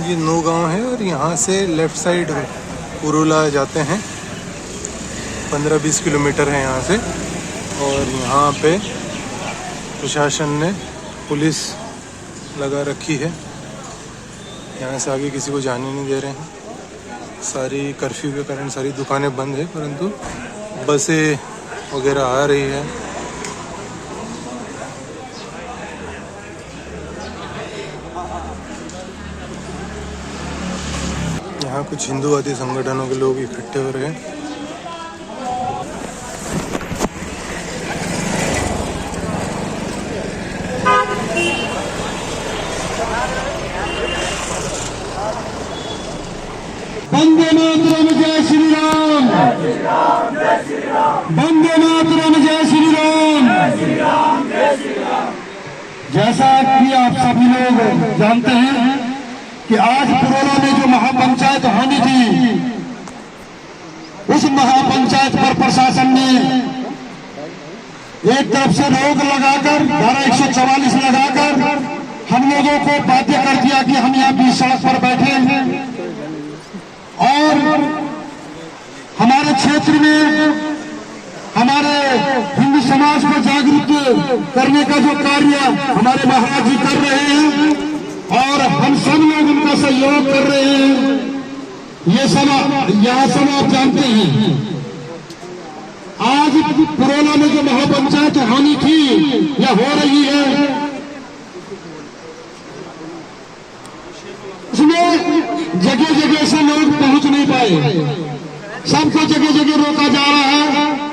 ये नौगांव है और यहाँ से लेफ़्ट साइड उरुला जाते हैं। 15-20 किलोमीटर है यहाँ से। और यहाँ पे प्रशासन ने पुलिस लगा रखी है। यहाँ से आगे किसी को जाने नहीं दे रहे हैं। सारी कर्फ्यू के कारण सारी दुकानें बंद है, परंतु बसें वगैरह आ रही है। यहाँ कुछ हिंदूवादी संगठनों के लोग इकट्ठे हो रहे हैं। वंदे मातरम, जय श्री राम। वंदे मातरम, जय श्री राम। जैसा कि आप सभी लोग जानते हैं कि आज पुरोला में जो महापंचायत होनी थी, उस महापंचायत पर प्रशासन ने एक तरफ से रोक लगाकर धारा 144 लगाकर हम लोगों को बाध्य कर दिया कि हम यहाँ बीच सड़क पर बैठे हैं। और हमारे क्षेत्र में हमारे हिंदू समाज को जागरूक करने का जो कार्य हमारे महाराज जी कर रहे हैं और हम सब लोग उनका सहयोग कर रहे हैं, ये सब यहाँ सब आप जानते हैं। आज पुरोला में जो महापंचायत होनी थी या हो रही है, उसमें जगह जगह से लोग पहुंच नहीं पाए। सबको जगह जगह रोका जा रहा है।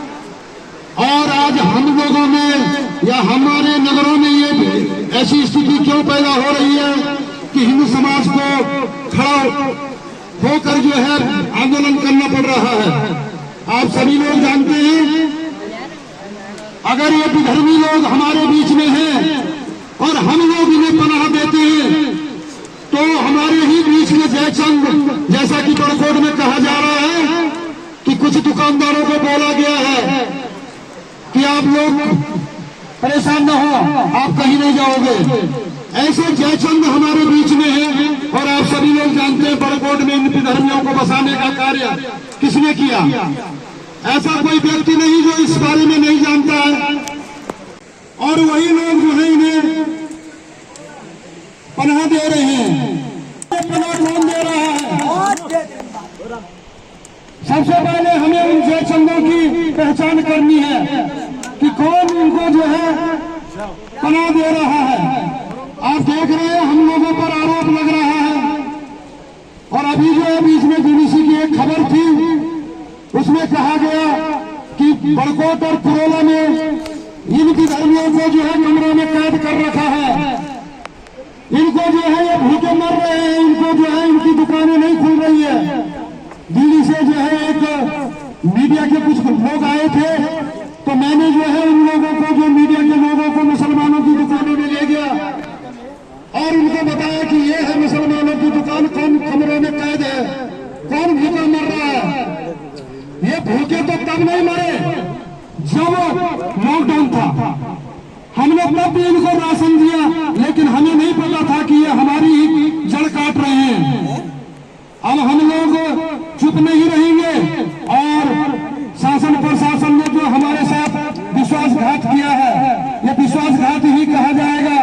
और आज हम लोगों में या हमारे नगरों में ये ऐसी स्थिति क्यों पैदा हो रही है कि हिंदू समाज को खड़ा होकर जो है आंदोलन करना पड़ रहा है। आप सभी लोग जानते हैं, अगर ये विधर्मी लोग हमारे बीच में हैं और हम लोग इन्हें पनाह देते हैं, तो हमारे ही बीच में जयचंद, जैसा कि बड़कोट में कहा जा रहा है कि कुछ दुकानदारों को बोला गया है कि आप लोग परेशान न हो, आप कहीं नहीं जाओगे। ऐसे जयचंद हमारे बीच में है। और आप सभी लोग जानते हैं बड़कोट में इन विधर्मियों को बसाने का कार्य किसने किया। ऐसा कोई व्यक्ति नहीं जो इस बारे में नहीं जानता है। और वही लोग जो है इन्हें पनाह दे रहे हैं। पनाह कौन दे रहा है? सबसे पहले हमें उन जयचंदों की पहचान करनी है कि कौन उनको जो है पनाह दे रहा है। आप देख रहे हैं हम लोगों पर आरोप लग रहा है। और अभी जो है बीच में बीबीसी की एक खबर थी, उसमें कहा गया कि बड़कोट और पुरोला में इन विधर्मियों को जो है कमरों में कैद कर रखा है। इनको जो है ये भूखे मर रहे हैं। इनको जो है इनकी दुकानें नहीं खुल रही है। दिल्ली से जो है एक मीडिया के कुछ लोग आए थे, तो मैंने जो है उन लोगों को, जो मीडिया के लोगों को मुसलमानों की दुकानों में ले गया और उनको बताया कि ये है मुसलमानों की दुकान, कौन कमरों में कैद है, कौन भूखा मर रहा है। ये भूखे तो तब नहीं मरे जब लॉकडाउन था। हमने तब भी इनको राशन दिया, लेकिन हमें नहीं पता था कि ये हमारी ही जड़ काट रहे हैं। अब हम लोग चुप नहीं रहेंगे। और शासन प्रशासन ने जो हमारे साथ विश्वासघात किया है, ये विश्वासघात ही कहा जाएगा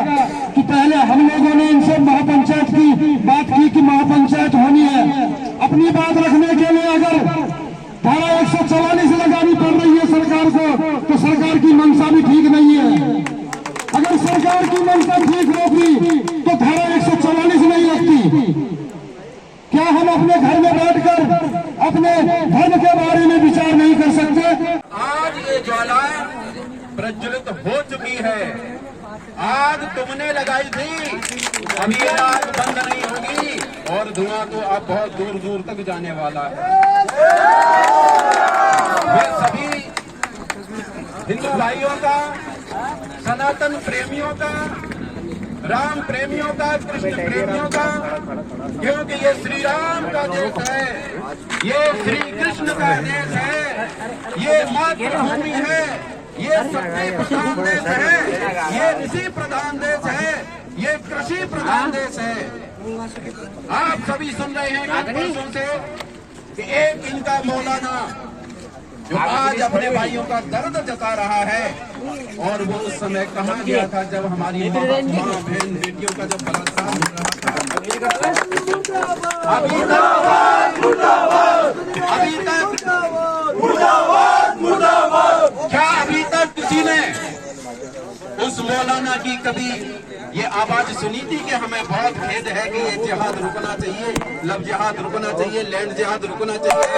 कि पहले हम लोगों ने इनसे महापंचायत की बात की कि महापंचायत होनी है। अपनी बात रखने के लिए अगर धारा 144 लगानी पड़ रही है सरकार को, तो सरकार की मंशा भी ठीक नहीं है। अगर सरकार की मंशा ठीक होती तो धारा 144 नहीं लगती। क्या हम अपने घर में बैठकर अपने धर्म के बारे में विचार नहीं कर सकते? आज ये ज्वाला प्रज्वलित हो चुकी है। आग तुमने लगाई थी, अभी ये आग बंद नहीं होगी और धुआं तो अब बहुत दूर दूर तक जाने वाला है। वे सभी हिंदू भाइयों का, सनातन प्रेमियों का, राम प्रेमियों का, कृष्ण प्रेमियों का, क्योंकि ये श्री राम का देश है, ये श्री कृष्ण का देश है, ये मातृभूमि है, ये सत्य प्रधान देश है, ये ऋषि प्रधान देश है। ये कृषि प्रधान देश है। आप सभी सुन रहे हैं कुछ वर्षों से कि एक इनका मौलाना जो आज अपने भाइयों का दर्द जता रहा है, और वो उस समय कहाँ गया था जब हमारी माँ बहन बेटियों का जब बलात्कार हो रहा था। अभी तक क्या अभी तक किसी ने उस मौलाना की कभी ये आवाज सुनी थी कि हमें बहुत खेद है कि ये जिहाद रुकना चाहिए, लव जिहाद रुकना चाहिए, लैंड जिहाद रुकना चाहिए?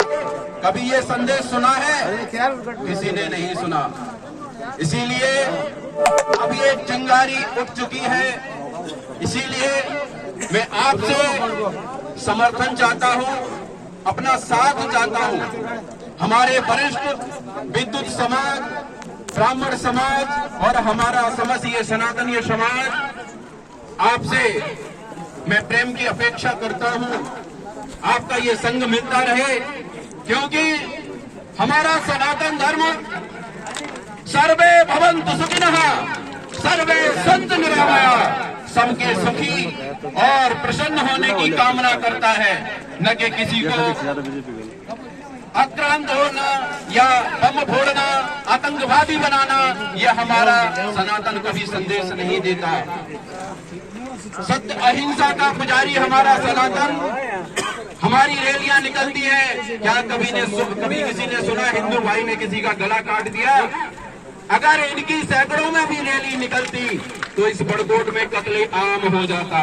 कभी ये संदेश सुना है? किसी ने नहीं सुना। इसीलिए अब ये चिंगारी उठ चुकी है। इसीलिए मैं आपसे समर्थन चाहता हूं, अपना साथ चाहता हूं। हमारे वरिष्ठ विद्युत समाज, ब्राह्मण समाज और हमारा समस्त सनातनीय समाज, आपसे मैं प्रेम की अपेक्षा करता हूं, आपका ये संग मिलता रहे, क्योंकि हमारा सनातन धर्म सर्वे भवन्तु सुखिनः, सर्वे सन्तु निरामया, सबके सुखी और प्रसन्न होने की कामना करता है, न कि किसी को आक्रांत होना या बम फोड़ना, आतंकवादी बनाना, यह हमारा सनातन कभी संदेश नहीं देता। सत्य अहिंसा का पुजारी हमारा सनातन। हमारी रैलियां निकलती है, क्या कभी किसी ने सुना हिंदू भाई ने किसी का गला काट दिया? अगर इनकी सैकड़ों में भी रैली निकलती तो इस बड़कोट में कत्ले आम हो जाता,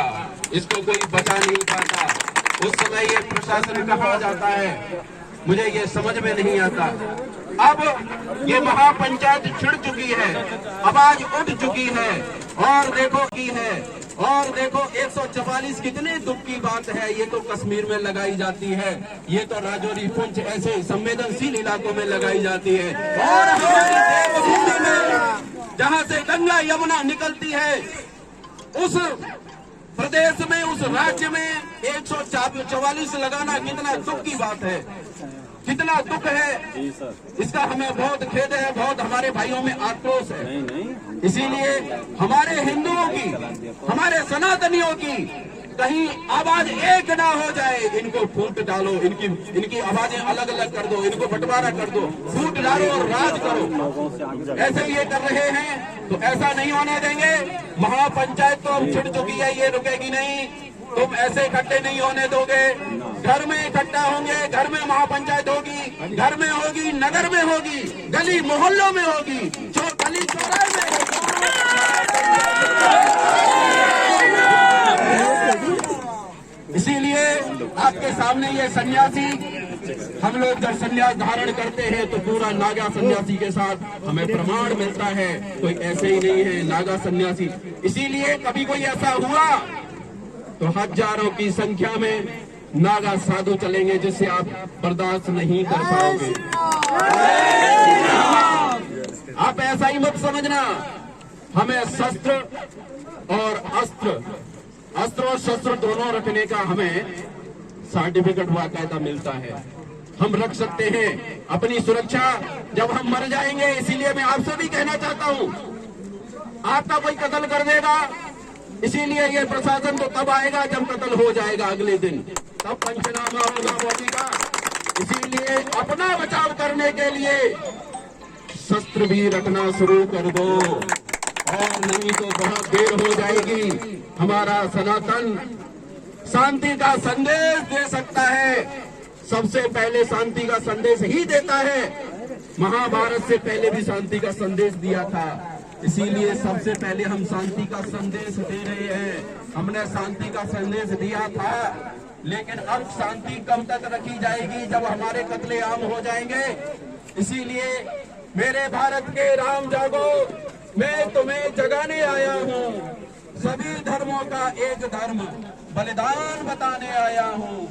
इसको कोई बचा नहीं पाता। उस समय ये प्रशासन कहाँ जाता है, मुझे ये समझ में नहीं आता। अब ये महापंचायत छिड़ चुकी है, आवाज उठ चुकी है, और देखो 144 कितने दुख की बात है। ये तो कश्मीर में लगाई जाती है, ये तो राजौरी पुंछ ऐसे संवेदनशील इलाकों में लगाई जाती है, और हमारी देवभूमि में जहां से गंगा यमुना निकलती है, उस प्रदेश में, उस राज्य में 144 लगाना कितना दुख की बात है, कितना दुख है। इसका हमें बहुत खेद है, बहुत हमारे भाइयों में आक्रोश है। इसीलिए हमारे हिंदुओं की, हमारे सनातनियों की कहीं आवाज एक ना हो जाए, इनको फूट डालो, इनकी आवाजें अलग अलग कर दो, इनको बंटवारा कर दो, फूट डालो और राज करो। ऐसे ये कर रहे हैं तो ऐसा नहीं होने देंगे। महापंचायत तो अब छिड़ चुकी है, ये रुकेगी नहीं। तुम ऐसे इकट्ठे नहीं होने दोगे। घर में इकट्ठा होंगे, घर में महापंचायत होगी, घर में होगी, नगर में होगी, गली मोहल्लों में होगी, गली चौराहे में होगी। इसीलिए आपके सामने ये सन्यासी, हम लोग जब सन्यास धारण करते हैं तो पूरा नागा सन्यासी के साथ हमें प्रमाण मिलता है, कोई ऐसे ही नहीं है नागा सन्यासी। इसीलिए कभी कोई ऐसा हुआ तो हजारों की संख्या में नागा साधु चलेंगे, जिससे आप बर्दाश्त नहीं कर पाओगे। आप ऐसा ही मत समझना। हमें शस्त्र और शस्त्र दोनों रखने का हमें सर्टिफिकेट बाकायदा मिलता है। हम रख सकते हैं अपनी सुरक्षा जब हम मर जाएंगे। इसीलिए मैं आपसे भी कहना चाहता हूं, आपका कोई कत्ल कर देगा, इसीलिए ये प्रशासन तो तब आएगा जब कत्ल हो जाएगा, अगले दिन तब पंचनामा होगा बॉडी का। इसीलिए अपना बचाव करने के लिए शस्त्र भी रखना शुरू कर दो, और नहीं तो बहुत देर हो जाएगी। हमारा सनातन शांति का संदेश दे सकता है, सबसे पहले शांति का संदेश ही देता है। महाभारत से पहले भी शांति का संदेश दिया था, इसीलिए सबसे पहले हम शांति का संदेश दे रहे हैं। हमने शांति का संदेश दिया था, लेकिन अब शांति कब तक रखी जाएगी जब हमारे कत्ले आम हो जाएंगे। इसीलिए मेरे भारत के राम जागो, मैं तुम्हें जगाने आया हूँ। सभी धर्मों का एक धर्म बलिदान बताने आया हूँ।